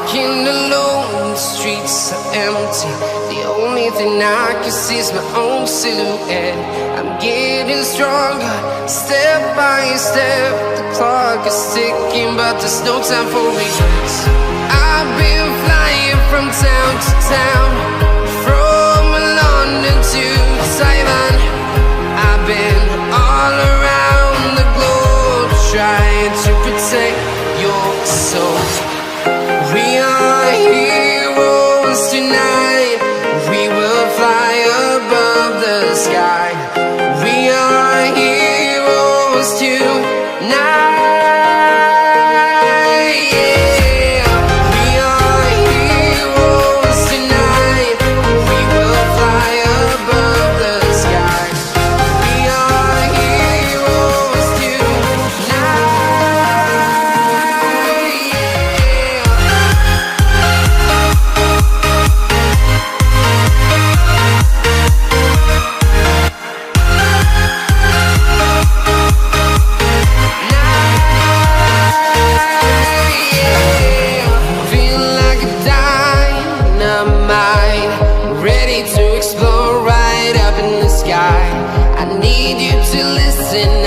walking alone, the streets are empty. The only thing I can see is my own silhouette. I'm getting stronger, step by step. The clock is ticking, but there's no time for regrets. I've been flying from town to town, from London to Taiwan. I've been all around the globe, trying to protect your soul. We are heroes tonight. We will fly above the sky. We are heroes tonight. Yeah. We are heroes tonight. We will fly above the sky. We are heroes tonight. Ready to explore right up in the sky. I need you to listen